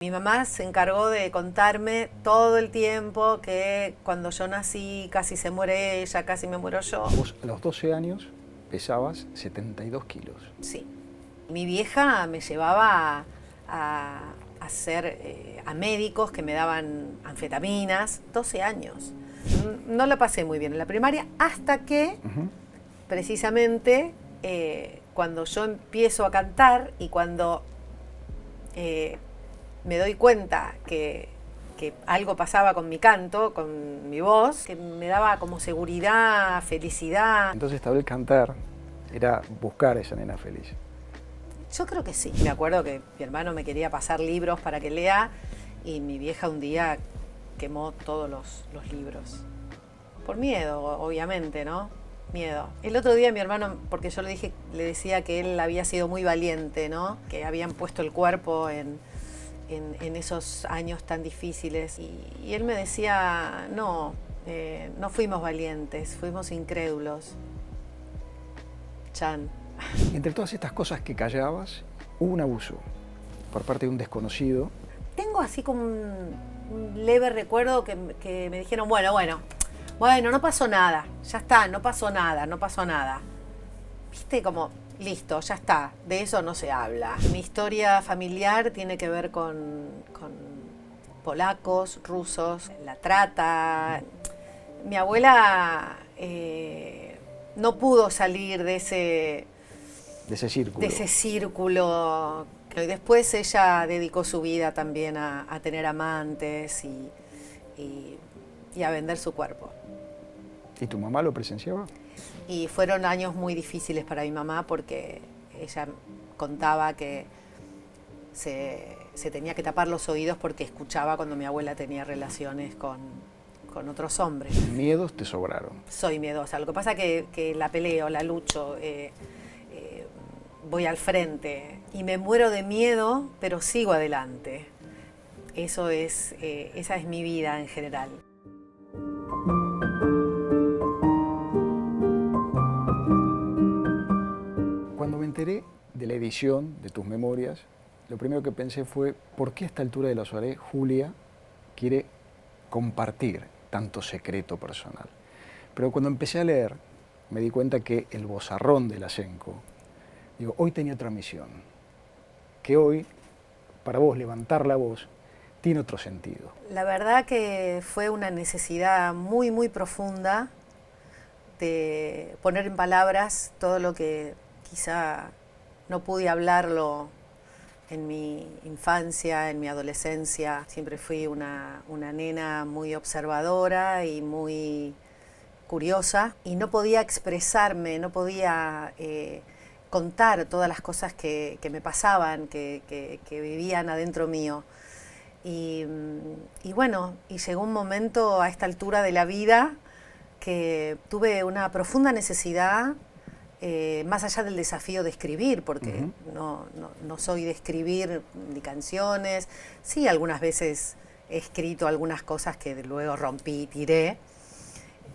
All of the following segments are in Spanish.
Mi mamá se encargó de contarme todo el tiempo que cuando yo nací casi se muere ella, casi me muero yo. Vos a los 12 años pesabas 72 kilos. Sí. Mi vieja me llevaba a médicos que me daban anfetaminas, 12 años. No la pasé muy bien en la primaria hasta que, precisamente, cuando yo empiezo a cantar y cuando me doy cuenta que algo pasaba con mi canto, con mi voz, que me daba como seguridad, felicidad. Entonces tal vez cantar era buscar a esa nena feliz. Yo creo que sí. Me acuerdo que mi hermano me quería pasar libros para que lea y mi vieja un día quemó todos los libros. Por miedo, obviamente, ¿no? Miedo. El otro día mi hermano, porque yo le decía que él había sido muy valiente, ¿no? Que habían puesto el cuerpo en esos años tan difíciles. Y él me decía, no, no fuimos valientes, fuimos incrédulos. Chan. Entre todas estas cosas que callabas, hubo un abuso por parte de un desconocido. Tengo así como un leve recuerdo que me dijeron, bueno, no pasó nada, ya está, no pasó nada. Viste, como, listo, ya está, de eso no se habla. Mi historia familiar tiene que ver con polacos, rusos, la trata. Mi abuela no pudo salir de ese círculo. Y después ella dedicó su vida también a tener amantes y a vender su cuerpo. ¿Y tu mamá lo presenciaba? Y fueron años muy difíciles para mi mamá porque ella contaba que se tenía que tapar los oídos porque escuchaba cuando mi abuela tenía relaciones con otros hombres. Miedos te sobraron. Soy miedosa. Lo que pasa es que la peleo, la lucho, voy al frente y me muero de miedo, pero sigo adelante. Esa es mi vida en general. Cuando me enteré de la edición de tus memorias, lo primero que pensé fue, ¿por qué a esta altura de la soirée Julia quiere compartir tanto secreto personal? Pero cuando empecé a leer, me di cuenta que el vozarrón del Asenco, digo, hoy tenía otra misión, que hoy, para vos, levantar la voz, tiene otro sentido. La verdad que fue una necesidad muy, muy profunda de poner en palabras todo lo que quizá no pude hablarlo en mi infancia, en mi adolescencia. Siempre fui una nena muy observadora y muy curiosa y no podía expresarme, no podía contar todas las cosas que me pasaban, que vivían adentro mío. Y bueno, y llegó un momento a esta altura de la vida que tuve una profunda necesidad, más allá del desafío de escribir, porque no soy de escribir ni canciones. Sí, algunas veces he escrito algunas cosas que luego rompí y tiré,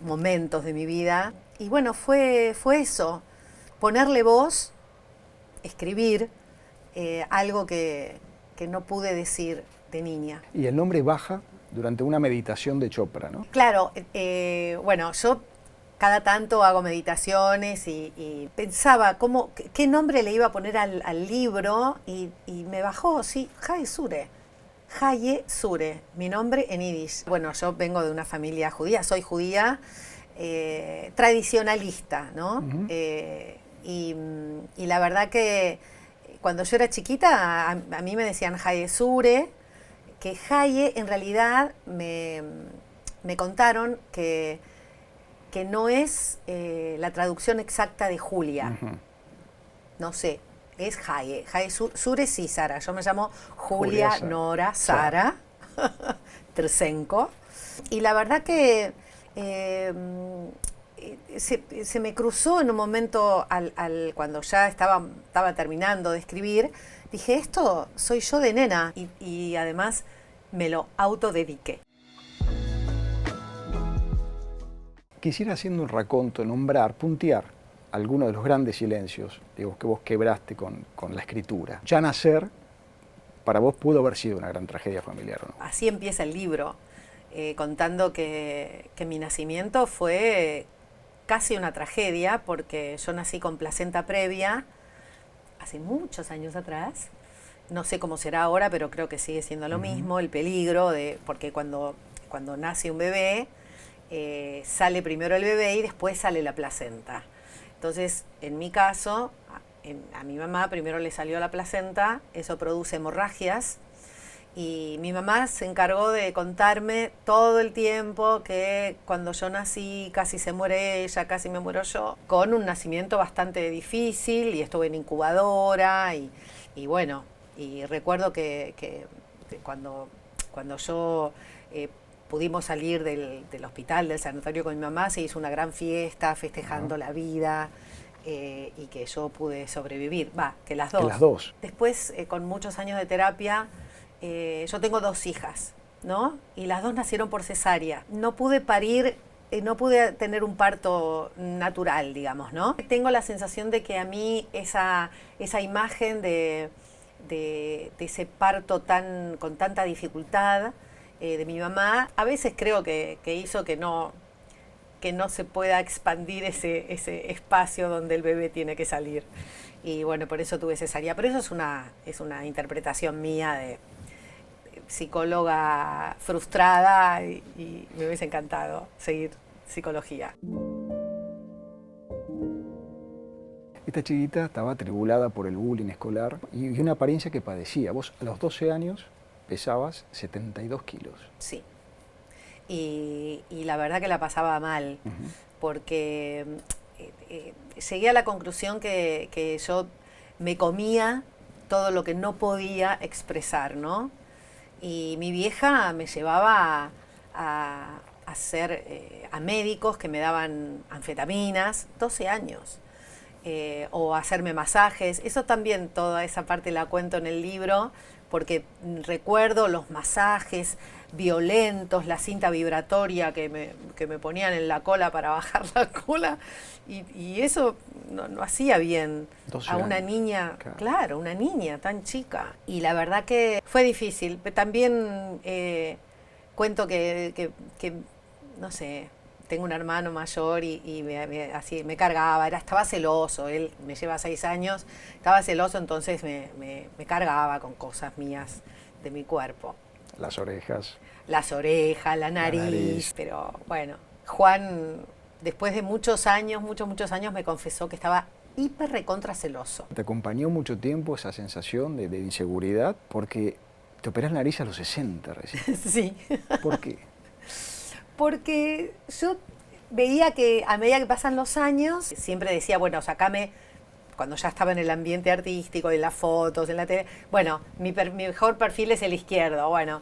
momentos de mi vida. Y bueno, fue eso, ponerle voz, escribir algo que no pude decir de niña. Y el nombre baja durante una meditación de Chopra, ¿no? Claro, bueno, yo cada tanto hago meditaciones y pensaba qué nombre le iba a poner al libro y me bajó, sí, Haye Sure, mi nombre en yiddish. Bueno, yo vengo de una familia judía, soy judía, tradicionalista, ¿no? Y la verdad que cuando yo era chiquita a mí me decían Haye Sure, que Haye en realidad me contaron que no es la traducción exacta de Julia. No sé, es Haye. Haye Sure sí, Sara. Yo me llamo Julia Nora Sara Tersenko. Y la verdad que se me cruzó en un momento cuando ya estaba terminando de escribir. Dije, esto soy yo de nena. Y además me lo autodediqué. Quisiera, haciendo un raconto, nombrar, puntear algunos de los grandes silencios, digo, que vos quebraste con la escritura. Ya nacer para vos pudo haber sido una gran tragedia familiar, ¿o no? Así empieza el libro, contando que mi nacimiento fue casi una tragedia, porque yo nací con placenta previa hace muchos años atrás. No sé cómo será ahora, pero creo que sigue siendo lo mismo, el peligro porque cuando nace un bebé, sale primero el bebé y después sale la placenta. Entonces, en mi caso, a mi mamá primero le salió la placenta, eso produce hemorragias, y mi mamá se encargó de contarme todo el tiempo que cuando yo nací casi se muere ella, casi me muero yo, con un nacimiento bastante difícil, y estuve en incubadora, y bueno, y recuerdo que cuando yo pudimos salir del hospital, del sanatorio con mi mamá, se hizo una gran fiesta festejando la vida, y que yo pude sobrevivir, que las dos. Que las dos. Después, con muchos años de terapia, yo tengo 2 hijas, ¿no? Y las 2 nacieron por cesárea. No pude parir, no pude tener un parto natural, digamos, ¿no? Tengo la sensación de que a mí esa imagen de ese parto con tanta dificultad de mi mamá, a veces creo que hizo que no se pueda expandir ese espacio donde el bebé tiene que salir. Y bueno, por eso tuve cesárea. Pero eso es una interpretación mía de psicóloga frustrada, y me hubiese encantado seguir psicología. Esta chiquita estaba atribulada por el bullying escolar y una apariencia que padecía. Vos a los 12 años pesabas 72 kilos. Sí. Y la verdad que la pasaba mal, porque llegué a la conclusión que yo me comía todo lo que no podía expresar, ¿no? Y mi vieja me llevaba a médicos que me daban anfetaminas, 12 años, o a hacerme masajes. Eso también, toda esa parte la cuento en el libro, porque recuerdo los masajes violentos, la cinta vibratoria que me ponían en la cola para bajar la cola, y eso no hacía bien a una niña, claro, una niña tan chica. Y la verdad que fue difícil. También cuento que no sé, tengo un hermano mayor y así me cargaba, estaba celoso, él me lleva 6 años, estaba celoso, entonces me cargaba con cosas mías de mi cuerpo. Las orejas. Las orejas, la nariz, pero bueno, Juan, después de muchos años me confesó que estaba hiper recontra celoso. ¿Te acompañó mucho tiempo esa sensación de inseguridad? Porque te operás la nariz a los 60 recién. Sí. ¿Por qué? Porque yo veía que a medida que pasan los años, siempre decía, bueno, sacame, cuando ya estaba en el ambiente artístico, en las fotos, en la tele, bueno, mi mejor perfil es el izquierdo, bueno.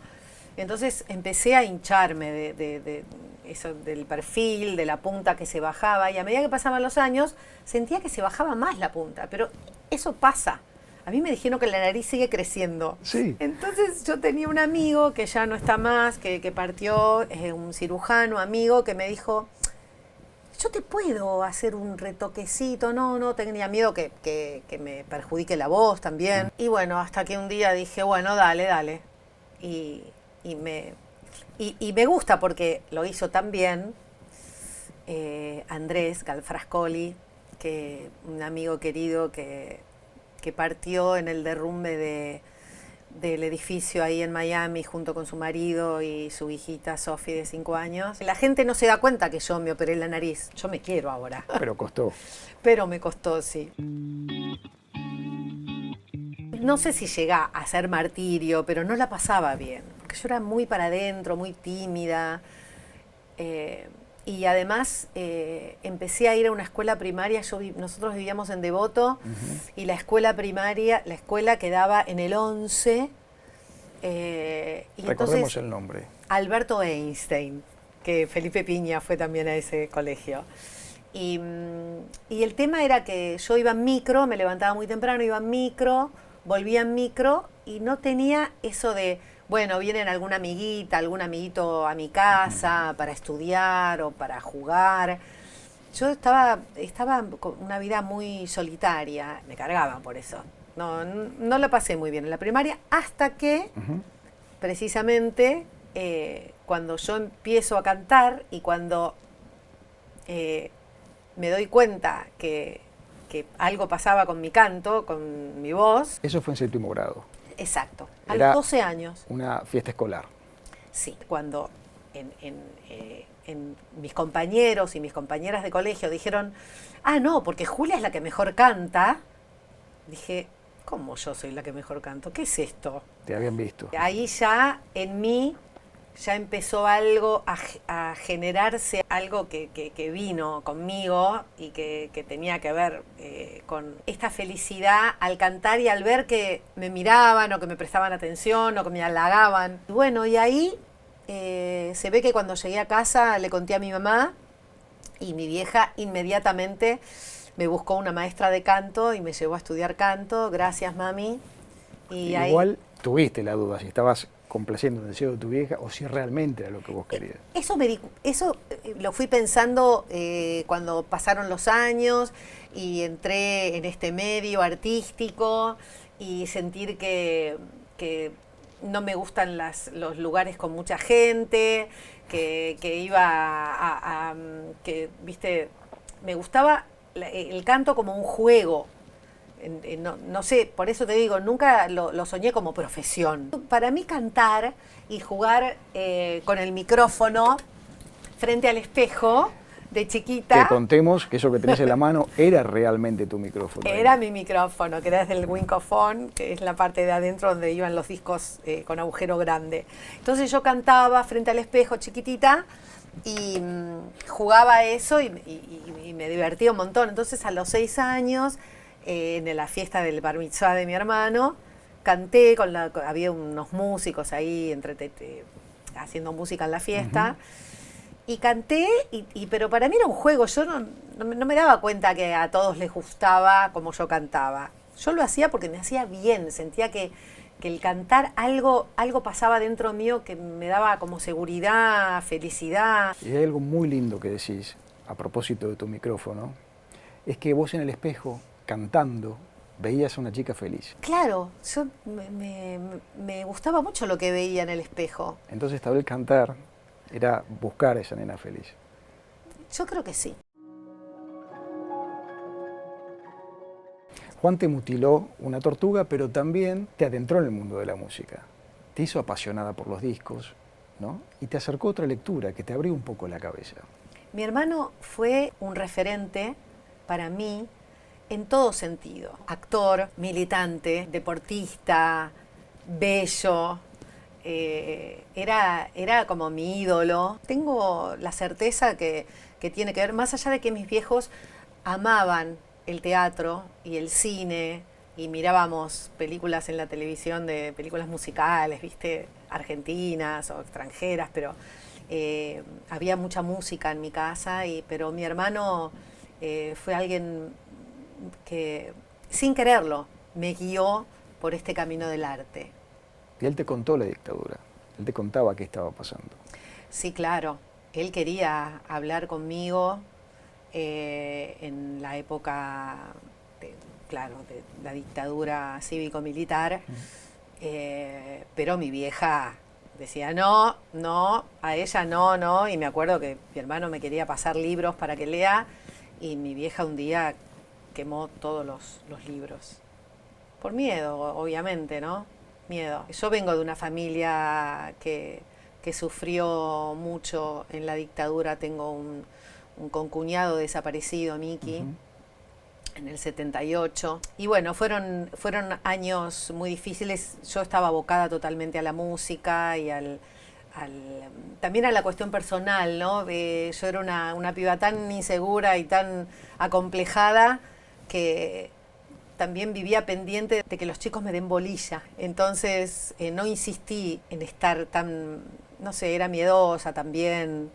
Entonces empecé a hincharme de eso, del perfil, de la punta que se bajaba, y a medida que pasaban los años, sentía que se bajaba más la punta, pero eso pasa. A mí me dijeron que la nariz sigue creciendo. Sí. Entonces yo tenía un amigo que ya no está más, que partió, un cirujano amigo, que me dijo, yo te puedo hacer un retoquecito, no, tenía miedo que me perjudique la voz también. Y bueno, hasta que un día dije, bueno, dale. Y me gusta porque lo hizo tan bien Andrés Galfrascoli, que un amigo querido que partió en el derrumbe del edificio ahí en Miami junto con su marido y su hijita Sophie de 5 años. La gente no se da cuenta que yo me operé la nariz. Yo me quiero ahora. Pero costó. Pero me costó, sí. No sé si llega a ser martirio, pero no la pasaba bien. Porque yo era muy para adentro, muy tímida. Y además empecé a ir a una escuela primaria. Nosotros vivíamos en Devoto, y la escuela primaria, la escuela quedaba en el 11. Y recordemos entonces, el nombre. Alberto Einstein, que Felipe Piña fue también a ese colegio. Y el tema era que yo iba en micro, me levantaba muy temprano, iba en micro, volvía en micro, y no tenía eso de, bueno, vienen alguna amiguita, algún amiguito a mi casa para estudiar o para jugar. Yo estaba con una vida muy solitaria, me cargaban por eso. no la pasé muy bien en la primaria, hasta que, precisamente, cuando yo empiezo a cantar y cuando me doy cuenta que algo pasaba con mi canto, con mi voz. Eso fue en séptimo grado. Exacto, a Era los 12 años. Una fiesta escolar. Sí, cuando en mis compañeros y mis compañeras de colegio dijeron, ah, no, porque Julia es la que mejor canta, dije, ¿cómo yo soy la que mejor canto? ¿Qué es esto? Te habían visto. Ahí ya en mí ya empezó algo a generarse, algo que vino conmigo y que tenía que ver con esta felicidad al cantar y al ver que me miraban o que me prestaban atención o que me halagaban. Bueno, y ahí se ve que cuando llegué a casa le conté a mi mamá y mi vieja inmediatamente me buscó una maestra de canto y me llevó a estudiar canto. Gracias, mami. Y igual ahí tuviste la duda si estabas complaciendo el deseo de tu vieja o si realmente era lo que vos querías. Eso lo fui pensando cuando pasaron los años y entré en este medio artístico y sentir que no me gustan los lugares con mucha gente, que iba que, viste, me gustaba el canto como un juego. No sé, por eso te digo, nunca lo soñé como profesión. Para mí cantar y jugar con el micrófono frente al espejo de chiquita... Que contemos que eso que tenés en la mano era realmente tu micrófono. Era mi micrófono, que era desde el Winkofon, que es la parte de adentro donde iban los discos con agujero grande. Entonces yo cantaba frente al espejo chiquitita y jugaba a eso y me divertía un montón. Entonces a los 6 años... en la fiesta del bar mitzvah de mi hermano, canté, había unos músicos ahí haciendo música en la fiesta, y canté, pero para mí era un juego, yo no me daba cuenta que a todos les gustaba como yo cantaba. Yo lo hacía porque me hacía bien, sentía que el cantar algo pasaba dentro mío que me daba como seguridad, felicidad. Y hay algo muy lindo que decís, a propósito de tu micrófono, es que vos en el espejo, cantando, veías a una chica feliz. Claro, yo me gustaba mucho lo que veía en el espejo. Entonces tal vez cantar era buscar a esa nena feliz. Yo creo que sí. Juan te mutiló una tortuga, pero también te adentró en el mundo de la música. Te hizo apasionada por los discos, ¿no? Y te acercó otra lectura que te abrió un poco la cabeza. Mi hermano fue un referente para mí en todo sentido. Actor, militante, deportista, bello. Era como mi ídolo. Tengo la certeza que tiene que ver, más allá de que mis viejos amaban el teatro y el cine y mirábamos películas en la televisión, de películas musicales, viste, argentinas o extranjeras, pero había mucha música en mi casa, pero mi hermano fue alguien que, sin quererlo, me guió por este camino del arte. Y él te contó la dictadura, él te contaba qué estaba pasando. Sí, claro, él quería hablar conmigo en la época, de la dictadura cívico-militar, pero mi vieja decía no, a ella no, y me acuerdo que mi hermano me quería pasar libros para que lea, y mi vieja un día quemó todos los libros. Por miedo, obviamente, ¿no? Miedo. Yo vengo de una familia que sufrió mucho en la dictadura. Tengo un concuñado desaparecido, Miki, en el 78. Y bueno, fueron años muy difíciles. Yo estaba abocada totalmente a la música y también a la cuestión personal, ¿no? Yo era una piba tan insegura y tan acomplejada que también vivía pendiente de que los chicos me den bolilla. Entonces no insistí en estar tan, no sé, era miedosa también.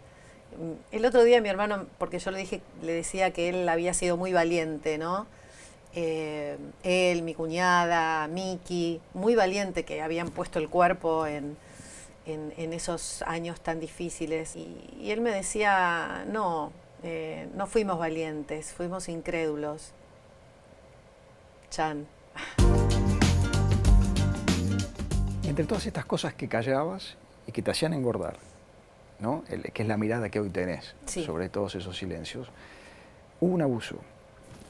El otro día mi hermano, porque yo le decía que él había sido muy valiente, ¿no? Él, mi cuñada, Miki, muy valiente, que habían puesto el cuerpo en esos años tan difíciles. Y él me decía, no fuimos valientes, fuimos incrédulos. Chan. entre todas estas cosas que callabas y que te hacían engordar, ¿no? Que es la mirada que hoy tenés Sí. sobre todos esos silencios, hubo un abuso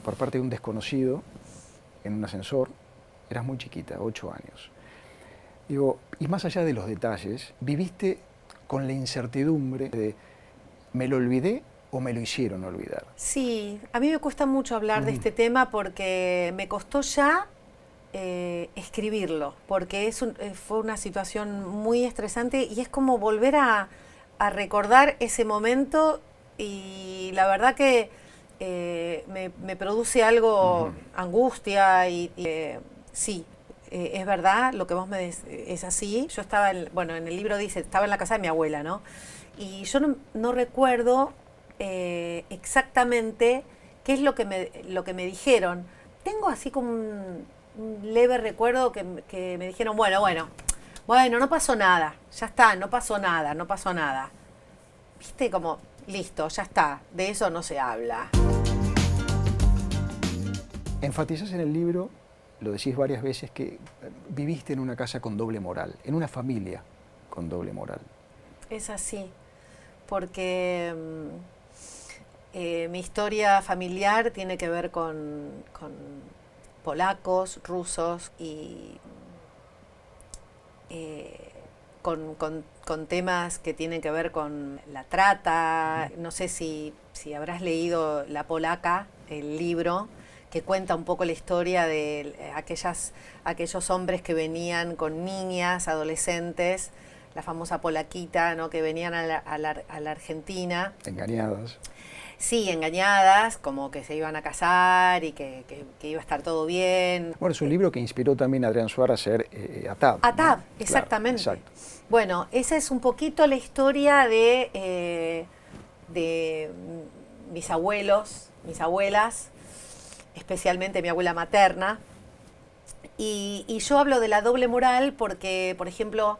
por parte de un desconocido en un ascensor. Eras muy chiquita, 8 años. Digo, y más allá de los detalles, viviste con la incertidumbre de ¿me lo olvidé o me lo hicieron olvidar? Sí, a mí me cuesta mucho hablar de este tema porque me costó ya escribirlo, porque fue una situación muy estresante y es como volver a recordar ese momento y la verdad que me produce algo, angustia sí. Es verdad, lo que vos me decís es así. Yo estaba, bueno, en el libro dice, estaba en la casa de mi abuela, ¿no? Y yo no recuerdo exactamente qué es lo que me dijeron. Tengo así como un leve recuerdo que me dijeron, bueno, no pasó nada, ya está, no pasó nada. Viste, como, listo, ya está, de eso no se habla. Enfatizás en el libro, lo decís varias veces, que viviste en una casa con doble moral, en una familia con doble moral. Es así, porque mi historia familiar tiene que ver con polacos, rusos y con temas que tienen que ver con la trata. No sé si habrás leído La Polaca, el libro, que cuenta un poco la historia de aquellos hombres que venían con niñas, adolescentes, la famosa polaquita, ¿no? Que venían a la Argentina. Engañadas. Sí, engañadas, como que se iban a casar y que iba a estar todo bien. Bueno, es un libro que inspiró también a Adrián Suar a hacer ATAB. ATAB, ¿no? exactamente. Claro, exacto. Bueno, esa es un poquito la historia de mis abuelos, mis abuelas, especialmente mi abuela materna. Y yo hablo de la doble moral porque, por ejemplo,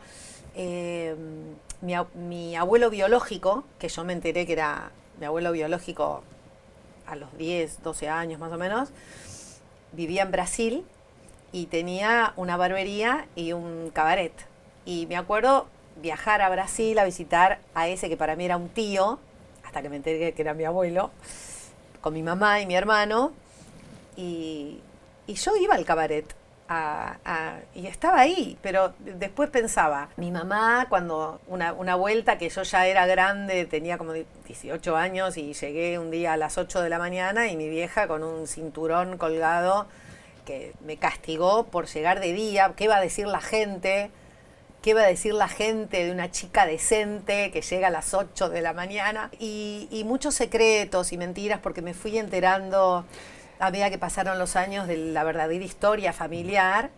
mi abuelo biológico, que yo me enteré que era mi abuelo biológico a los 10, 12 años más o menos, vivía en Brasil y tenía una barbería y un cabaret. Y me acuerdo viajar a Brasil a visitar a ese que para mí era un tío, hasta que me enteré que era mi abuelo, con mi mamá y mi hermano. Y yo iba al cabaret y estaba ahí, pero después pensaba, mi mamá cuando una vuelta que yo ya era grande, tenía como 18 años y llegué un día a las 8 de la mañana y mi vieja con un cinturón colgado que me castigó por llegar de día. ¿Qué iba a decir la gente? ¿Qué iba a decir la gente de una chica decente que llega a las 8 de la mañana? Y muchos secretos y mentiras porque me fui enterando a medida que pasaron los años de la verdadera historia familiar.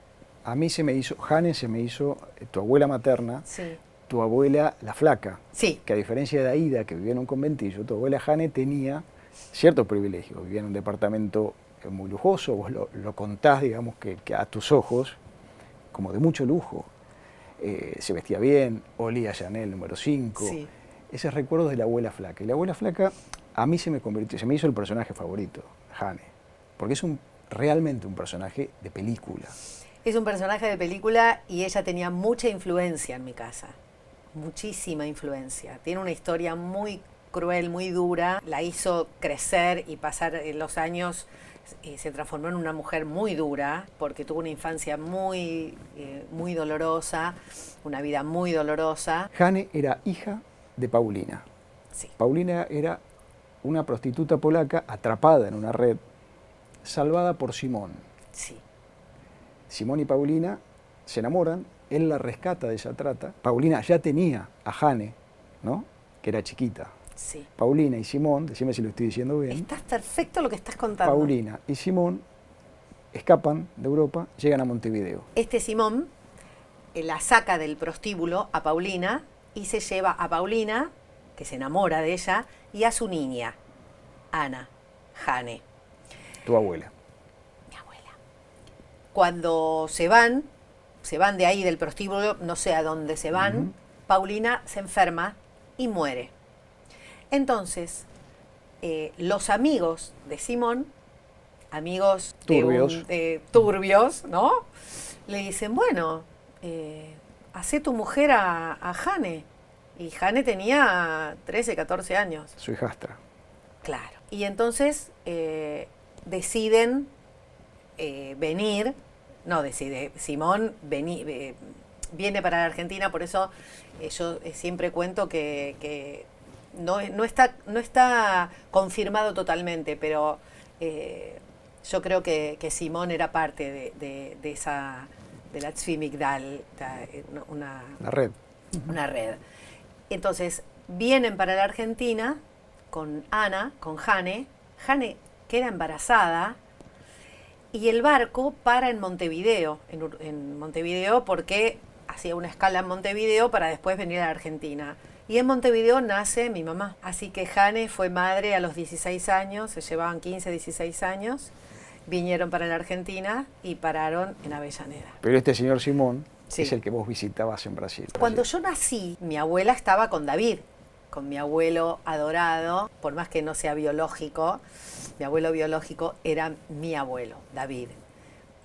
A mí Jane se me hizo tu abuela materna, Sí. tu abuela la flaca. Sí. Que a diferencia de Aida, que vivía en un conventillo, tu abuela Jane tenía cierto privilegio. Vivía en un departamento muy lujoso, vos lo contás, digamos, que a tus ojos, como de mucho lujo. Se vestía bien, olía Chanel número 5. Sí. Ese recuerdo de la abuela flaca. Y la abuela flaca a mí se me hizo el personaje favorito, Jane. Porque es realmente un personaje de película. Es un personaje de película y ella tenía mucha influencia en mi casa. Muchísima influencia. Tiene una historia muy cruel, muy dura. La hizo crecer y pasar los años. Se transformó en una mujer muy dura porque tuvo una infancia muy dolorosa, una vida muy dolorosa. Jane era hija de Paulina. Sí. Paulina era una prostituta polaca atrapada en una red, salvada por Simón. Sí. Simón y Paulina se enamoran, él la rescata de esa trata. Paulina ya tenía a Jane, ¿no? Que era chiquita. Sí. Paulina y Simón, decime si lo estoy diciendo bien. Estás perfecto lo que estás contando. Paulina y Simón escapan de Europa, llegan a Montevideo. Este Simón la saca del prostíbulo a Paulina y se lleva a Paulina, que se enamora de ella, y a su niña, Ana, Jane. Tu abuela. Mi abuela. Cuando se van de ahí del prostíbulo, no sé a dónde se van, Paulina se enferma y muere. Entonces, los amigos de Simón, amigos turbios, turbios, ¿no? Le dicen, bueno, hacé tu mujer a Jane. Y Jane tenía 13, 14 años. Su hijastra. Claro. Y entonces deciden venir, no decide, Simón viene para la Argentina, por eso yo siempre cuento que no está confirmado totalmente, pero yo creo que Simón era parte de la Tzvi-Migdal, La red. una red. Entonces, vienen para la Argentina con Ana, con Jane queda embarazada, y el barco para en Montevideo, en Montevideo porque hacía una escala en Montevideo para después venir a la Argentina. Y en Montevideo nace mi mamá. Así que Jane fue madre a los 16 años, se llevaban 15, 16 años, vinieron para la Argentina y pararon en Avellaneda. Pero este señor Simón Sí. es el que vos visitabas en Brasil. Cuando yo nací, mi abuela estaba con David, con mi abuelo adorado, por más que no sea biológico, mi abuelo biológico era mi abuelo, David.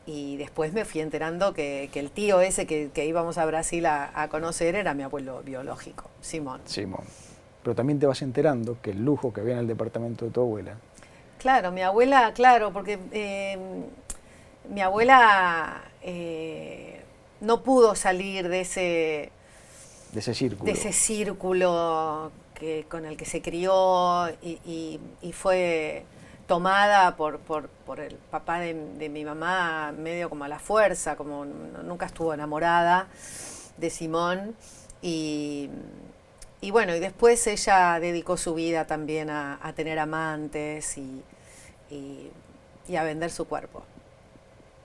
Y después me fui enterando que el tío ese que íbamos a Brasil a conocer era mi abuelo biológico, Simón. Simón. Pero también te vas enterando que el lujo que había en el departamento de tu abuela. Claro, mi abuela, claro, porque mi abuela no pudo salir de ese círculo con el que se crió y fue tomada por el papá de mi mamá medio como a la fuerza, como nunca estuvo enamorada de Simón y bueno, y después ella dedicó su vida también a tener amantes y a vender su cuerpo.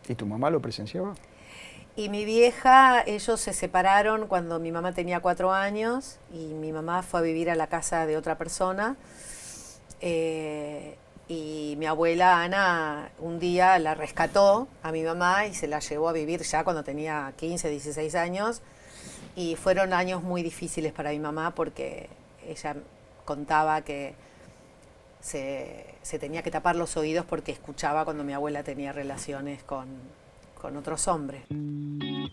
¿Y tu mamá lo presenciaba? Y mi vieja, ellos se separaron cuando mi mamá tenía 4 años y mi mamá fue a vivir a la casa de otra persona. Y mi abuela Ana un día la rescató a mi mamá y se la llevó a vivir ya cuando tenía 15, 16 años. Y fueron años muy difíciles para mi mamá porque ella contaba que se tenía que tapar los oídos porque escuchaba cuando mi abuela tenía relaciones con otros hombres. ¿Y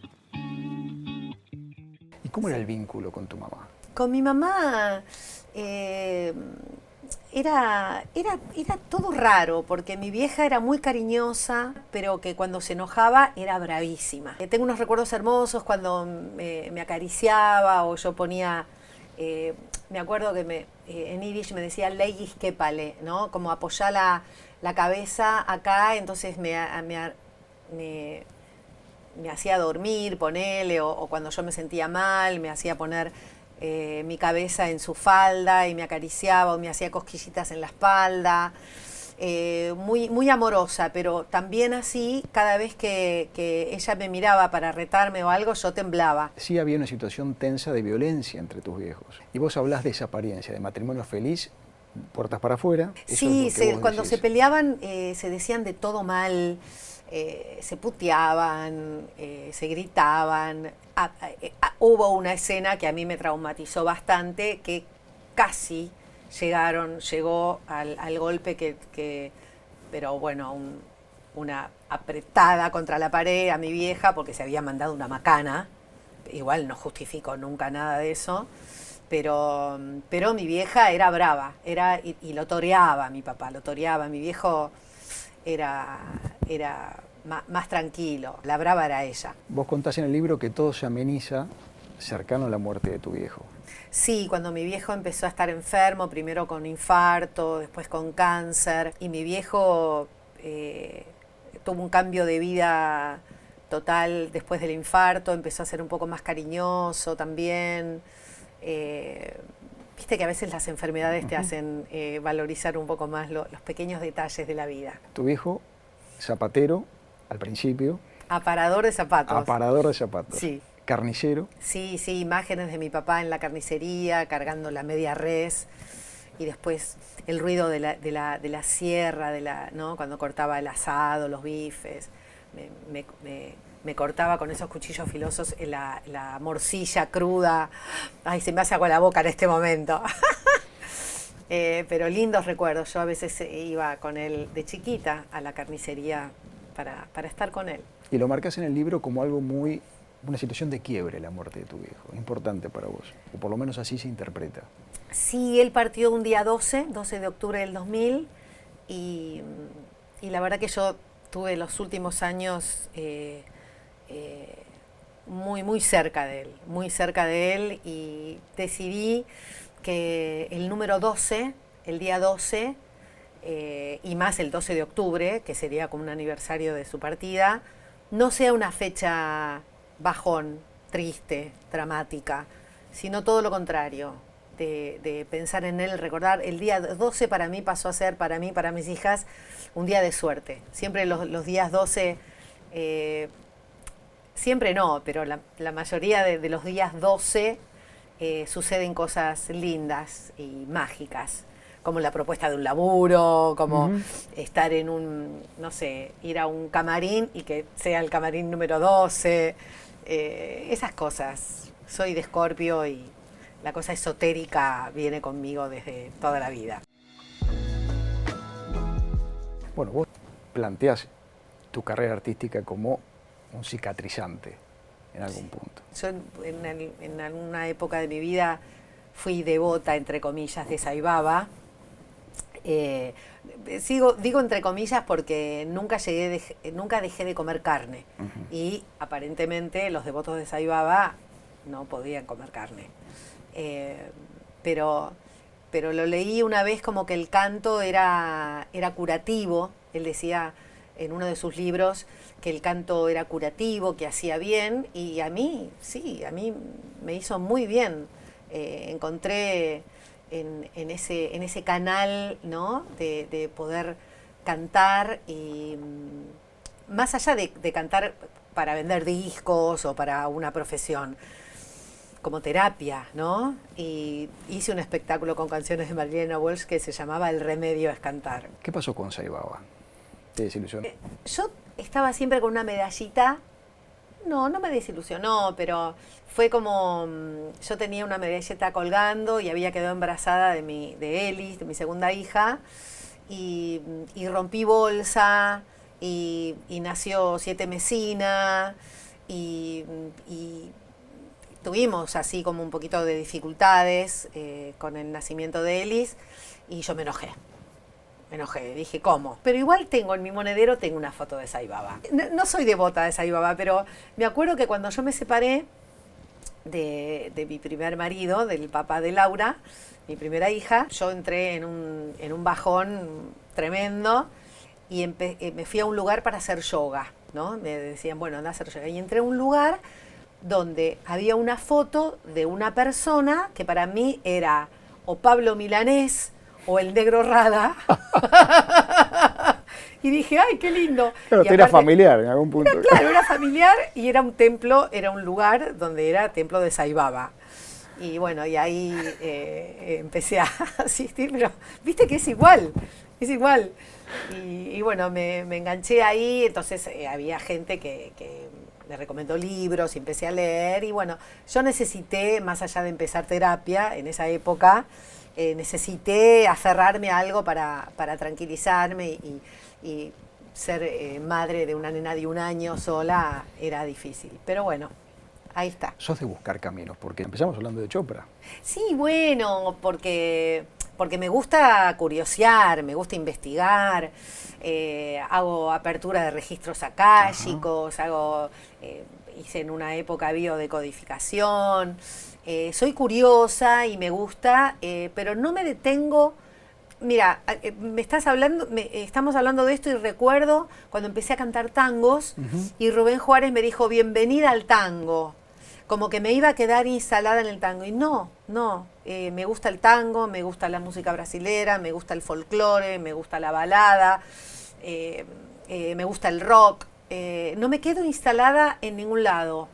cómo era el vínculo con tu mamá? Con mi mamá era todo raro, porque mi vieja era muy cariñosa, pero que cuando se enojaba era bravísima. Tengo unos recuerdos hermosos cuando me acariciaba o yo ponía... me acuerdo que en Yiddish me decía leigis kepale, ¿no? Como apoyar la cabeza acá, entonces me hacía dormir, ponele, o cuando yo me sentía mal, me hacía poner mi cabeza en su falda y me acariciaba o me hacía cosquillitas en la espalda. Muy, muy amorosa, pero también así, cada vez que ella me miraba para retarme o algo, yo temblaba. Sí había una situación tensa de violencia entre tus viejos. Y vos hablás de esa apariencia, de matrimonio feliz, puertas para afuera. Sí, cuando se peleaban se decían de todo mal, se puteaban, se gritaban. Hubo una escena que a mí me traumatizó bastante, que casi llegó al golpe pero bueno, una apretada contra la pared a mi vieja porque se había mandado una macana. Igual no justifico nunca nada de eso, pero mi vieja era brava, y lo toreaba mi papá, mi viejo era más tranquilo, la brava era ella. Vos contás en el libro que todo se ameniza cercano a la muerte de tu viejo. Sí, cuando mi viejo empezó a estar enfermo, primero con infarto, después con cáncer, y mi viejo tuvo un cambio de vida total después del infarto, empezó a ser un poco más cariñoso también. Viste que a veces las enfermedades te hacen valorizar un poco más los pequeños detalles de la vida. Tu viejo, zapatero, al principio. Aparador de zapatos. Aparador de zapatos. Sí. Carnicero. Sí, imágenes de mi papá en la carnicería, cargando la media res, y después el ruido de la sierra, ¿no? Cuando cortaba el asado, los bifes. Me cortaba con esos cuchillos filosos la morcilla cruda. Ay, se me hace agua la boca en este momento. Pero lindos recuerdos. Yo a veces iba con él de chiquita a la carnicería para estar con él. Y lo marcas en el libro como algo muy una situación de quiebre la muerte de tu viejo, importante para vos, o por lo menos así se interpreta. Sí, él partió un día 12 de octubre del 2000, y, y la verdad que yo tuve los últimos años muy cerca de él, y decidí que el número 12, el día 12, y más el 12 de octubre, que sería como un aniversario de su partida, no sea una fecha bajón, triste, dramática, sino todo lo contrario, de pensar en él, recordar. El día 12 para mí pasó a ser, para mí, para mis hijas, un día de suerte. Siempre los días 12, siempre no, pero la mayoría de los días 12 suceden cosas lindas y mágicas, como la propuesta de un laburo, como estar en un, no sé, ir a un camarín y que sea el camarín número 12, esas cosas. Soy de Escorpio y la cosa esotérica viene conmigo desde toda la vida. Bueno, vos planteás tu carrera artística como un cicatrizante en algún punto. Yo en alguna época de mi vida fui devota, entre comillas, de Sai Baba. Digo entre comillas porque nunca dejé de comer carne. Y aparentemente los devotos de Sai Baba no podían comer carne. Pero lo leí una vez como que el canto era curativo. Él decía en uno de sus libros que el canto era curativo, que hacía bien, y a mí me hizo muy bien. Encontré en ese canal, ¿no?, de poder cantar, y más allá de cantar para vender discos o para una profesión, como terapia, ¿no? Y hice un espectáculo con canciones de Marilena Walsh que se llamaba El remedio es cantar. ¿Qué pasó con Sai Baba? ¿Te desilusionó? Yo estaba siempre con una medallita. No me desilusionó, pero fue como, yo tenía una medallita colgando y había quedado embarazada de Elis, de mi segunda hija, y rompí bolsa, y nació 7 Mesina, y tuvimos así como un poquito de dificultades con el nacimiento de Elis, y yo me enojé, dije, ¿cómo? Pero igual tengo en mi monedero, tengo una foto de Sai Baba. No soy devota de Sai Baba, pero me acuerdo que cuando yo me separé de mi primer marido, del papá de Laura, mi primera hija, yo entré en un bajón tremendo, y me fui a un lugar para hacer yoga, ¿no? Me decían, bueno, anda a hacer yoga. Y entré a un lugar donde había una foto de una persona que para mí era o Pablo Milanés o el Negro Rada. Y dije, ¡ay, qué lindo! Claro, y era familiar en algún punto. Claro, era familiar, y era un templo, era un lugar donde era templo de Sai Baba. Y bueno, y ahí empecé a asistir, pero viste que es igual. Y bueno, me enganché ahí, entonces había gente que me recomendó libros, y empecé a leer, y bueno, yo necesité, más allá de empezar terapia en esa época, necesité aferrarme a algo para tranquilizarme, y ser madre de una nena de 1 año sola era difícil, pero bueno, ahí está. Sos de buscar caminos, porque empezamos hablando de Chopra. Sí, bueno, porque me gusta curiosear, me gusta investigar, hago apertura de registros akáshicos, hice en una época biodecodificación, soy curiosa y me gusta, pero no me detengo. Mira, estamos hablando de esto, y recuerdo cuando empecé a cantar tangos, y Rubén Juárez me dijo, bienvenida al tango, como que me iba a quedar instalada en el tango, y no, me gusta el tango, me gusta la música brasilera, me gusta el folclore, me gusta la balada, me gusta el rock, no me quedo instalada en ningún lado,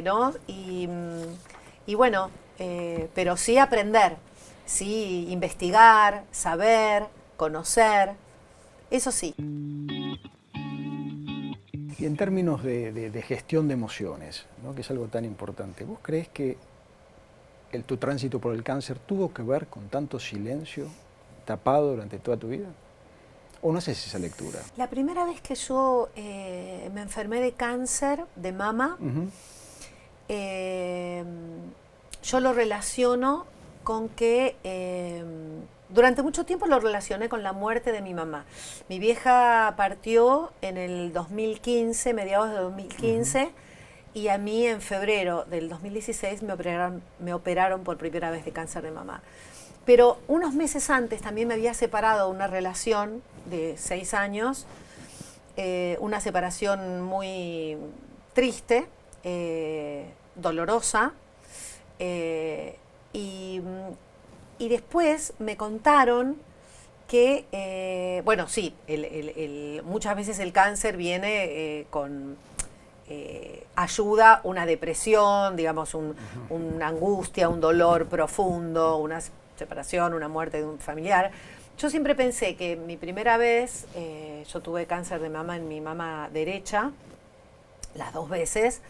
¿no? Y bueno, pero sí aprender. Sí, investigar, saber, conocer, eso sí. Y en términos de gestión de emociones, ¿no?, que es algo tan importante, ¿vos crees que tu tránsito por el cáncer tuvo que ver con tanto silencio tapado durante toda tu vida? ¿O no haces esa lectura? La primera vez que yo me enfermé de cáncer de mama, yo lo relaciono con que durante mucho tiempo lo relacioné con la muerte de mi mamá. Mi vieja partió en el 2015, mediados de 2015, y a mí en febrero del 2016 me operaron por primera vez de cáncer de mama. Pero unos meses antes también me había separado de una relación de 6 años, una separación muy triste, dolorosa, y después me contaron que, bueno, sí, muchas veces el cáncer viene con ayuda, una depresión, digamos, una angustia, un dolor profundo, una separación, una muerte de un familiar. Yo siempre pensé que mi primera vez, yo tuve cáncer de mama en mi mama derecha, las 2 veces,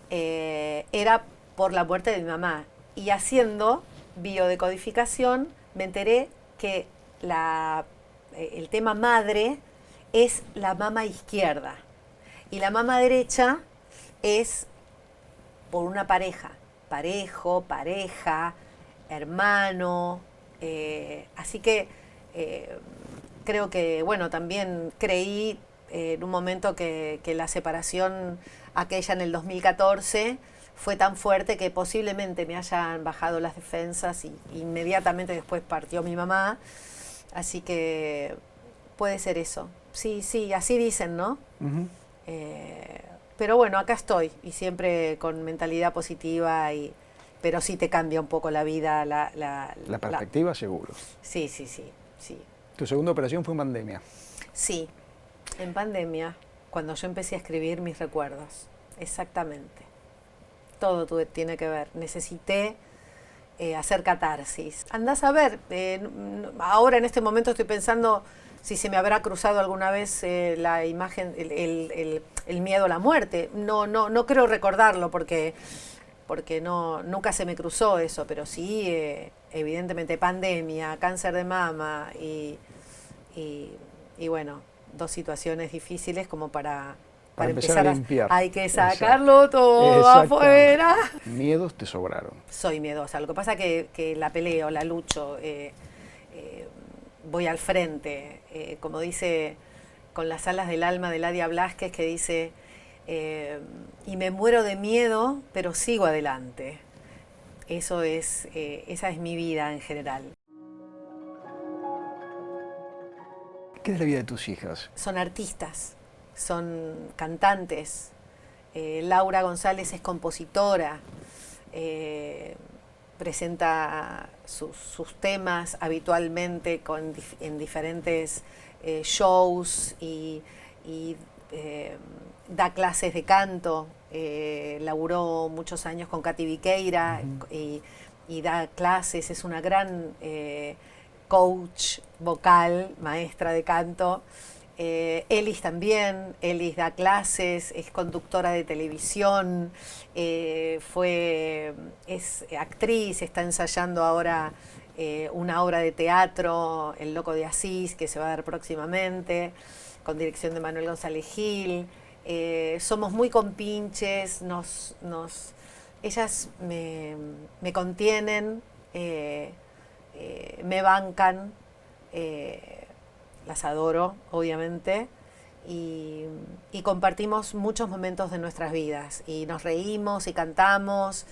era por la muerte de mi mamá. Y haciendo biodecodificación me enteré que el tema madre es la mama izquierda y la mama derecha es por una pareja, parejo, pareja, hermano, así que creo que, bueno, también creí en un momento que la separación aquella en el 2014 fue tan fuerte que posiblemente me hayan bajado las defensas y inmediatamente después partió mi mamá. Así que puede ser eso. Sí, sí, así dicen, ¿no? Pero bueno, acá estoy y siempre con mentalidad positiva, pero sí te cambia un poco la vida. La perspectiva, seguro. Sí, sí, sí, sí. ¿Tu segunda operación fue en pandemia? Sí, en pandemia, cuando yo empecé a escribir mis recuerdos. Exactamente. Todo tiene que ver. Necesité hacer catarsis. Andás a ver, ahora en este momento estoy pensando si se me habrá cruzado alguna vez la imagen, el miedo a la muerte. No creo recordarlo porque nunca se me cruzó eso, pero sí, evidentemente pandemia, cáncer de mama y bueno, 2 situaciones difíciles como para empezar a limpiar. Hay que sacarlo todo afuera. Miedos te sobraron. Soy miedosa. Lo que pasa es que la peleo, la lucho, voy al frente. Como dice con las alas del alma de Ladia Blasquez, que dice, y me muero de miedo, pero sigo adelante. Esa es mi vida en general. ¿Qué es la vida de tus hijas? Son artistas. Son cantantes. Laura González es compositora, presenta sus temas habitualmente en diferentes shows y da clases de canto. Laburó muchos años con Katy Viqueira y da clases, es una gran coach vocal, maestra de canto. Elis también, Elis da clases, es conductora de televisión, es actriz, está ensayando ahora una obra de teatro, El Loco de Asís, que se va a dar próximamente, con dirección de Manuel González Gil. Somos muy compinches, ellas me contienen, me bancan, las adoro, obviamente, y compartimos muchos momentos de nuestras vidas, y nos reímos y cantamos,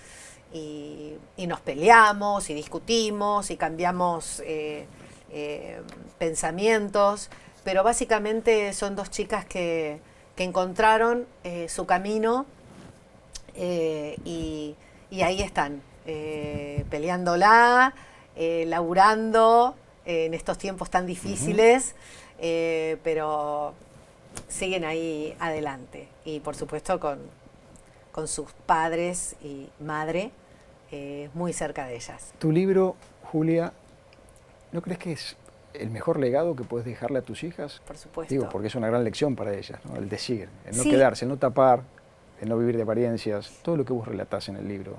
y nos peleamos y discutimos y cambiamos pensamientos, pero básicamente son 2 chicas que encontraron su camino y ahí están, peleándola, laburando en estos tiempos tan difíciles, pero siguen ahí adelante. Y por supuesto con sus padres y madre muy cerca de ellas. Tu libro, Julia, ¿no crees que es el mejor legado que puedes dejarle a tus hijas? Por supuesto. Digo, porque es una gran lección para ellas, ¿no? El decir, el no Sí. quedarse, el no tapar, el no vivir de apariencias, todo lo que vos relatás en el libro,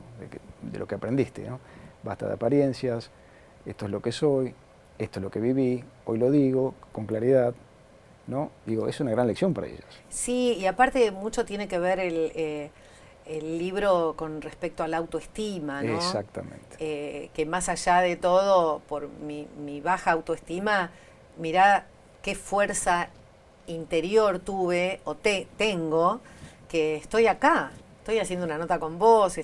de lo que aprendiste, ¿no? Basta de apariencias, esto es lo que soy, esto es lo que viví, hoy lo digo con claridad, ¿no? Digo, es una gran lección para ellas. Sí, y aparte mucho tiene que ver el libro con respecto a la autoestima, ¿no? Exactamente. Que más allá de todo, por mi baja autoestima, mirá qué fuerza interior tuve o tengo, que estoy acá. Estoy haciendo una nota con vos,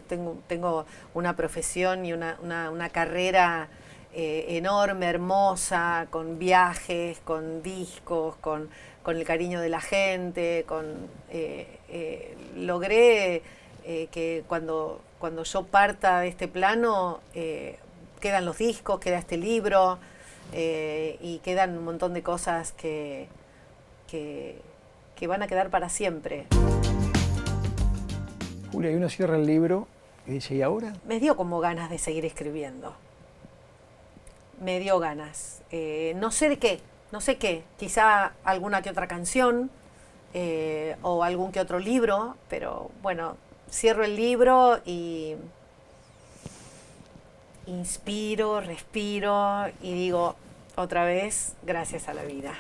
tengo una profesión y una carrera enorme, hermosa, con viajes, con discos, con el cariño de la gente, logré que cuando yo parta de este plano, quedan los discos, queda este libro, y quedan un montón de cosas que van a quedar para siempre. Julia, y uno cierra el libro y dice, ¿y ahora? Me dio como ganas de seguir escribiendo. Me dio ganas. No sé de qué, no sé qué. Quizá alguna que otra canción o algún que otro libro, pero bueno, cierro el libro y inspiro, respiro y digo otra vez, gracias a la vida.